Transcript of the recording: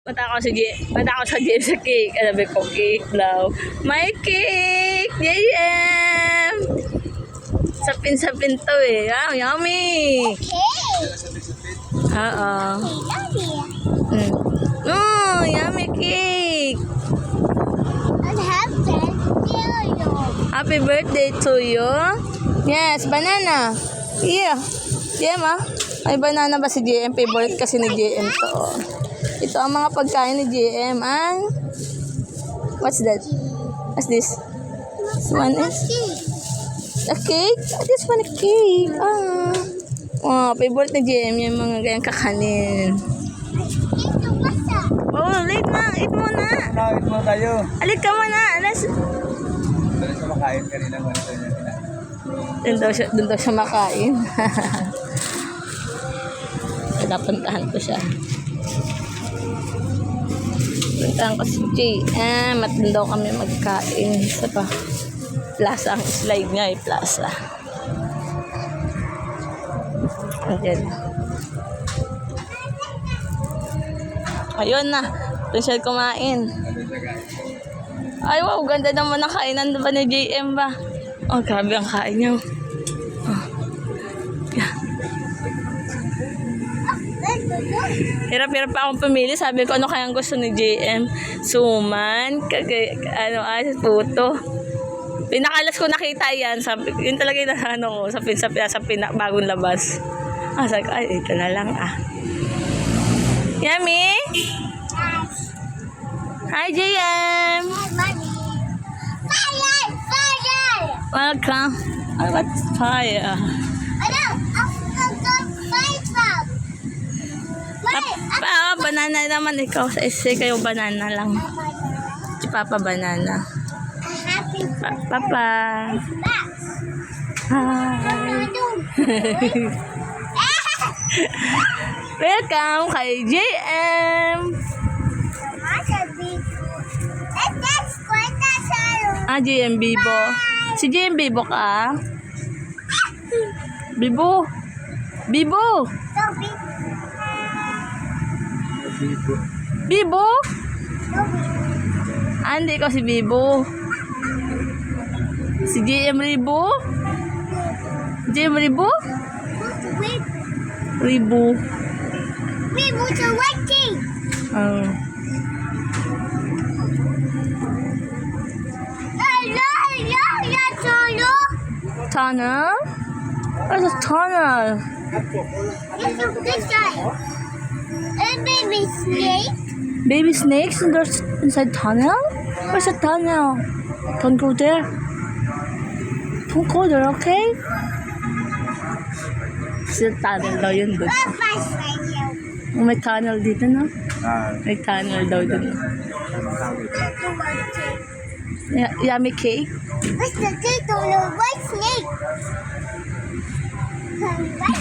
Punta ako sa GM sa cake. Sabi ko, cake daw. May cake! JM! Sapin-sapin to eh. Wow, yummy! Okay. Oo. Daddy. Oh, yummy cake! And have that cereal. Happy birthday to you. Yes, banana. Yeah. JM ah. May banana ba si JM? Favorite kasi ni JM to. Ito ang mga pagkain ni JM. And what's that? What's this? This one is a cake? This one a cake. Oh, favorite ni JM yung mga ganyang kakanin. Ito basa. Oh, late na. Eat mo na. Nakakit mo tayo. Alit ka muna. Dali sa makain kanina mo nito niya kinain. Doon daw siya makain. Pinapuntahan ko siya. Puntahan ko si JM at doon daw kami magkain sa plaza. Ang slide niya ay plaza. Ayan. Ayun na. Doon siya kumain. Ay wow, ganda naman ang kainan ba ni JM ba? Oh, grabe ang kain niya. Oh. Yeah. Hirap-hirap pa akong pumili. Sabi ko, ano kayang gusto ni JM? Suman, puto. Pinakalas ko nakita yan. Sabi, yun talaga yung ano ko, sa bagong labas. Sabi ko, ay, ito na lang Yummy? Hi, JM! Fire! Fire! Welcome. I want fire. Ano? Banana naman ikaw. Sa essay kayo banana lang. Si Papa banana. Happy Papa. Hi. Welcome kay JM. JM Bibo. Si JM Bibo ka? Bibo. Bibo. Bibo? Hindi ko si Bibo. Si JM Ribo? JM Ribo? Ribo. Ribo's a white cake. Tunnel? Where's a tunnel? This guy. A baby snake. Baby snakes inside tunnel? Where's a tunnel? Don't go there. Don't go there, okay? Sa tunnel daw yun doon. May tunnel dito, no? May tunnel daw dun. Yummy cake? What's the cake on the white snake? Bye.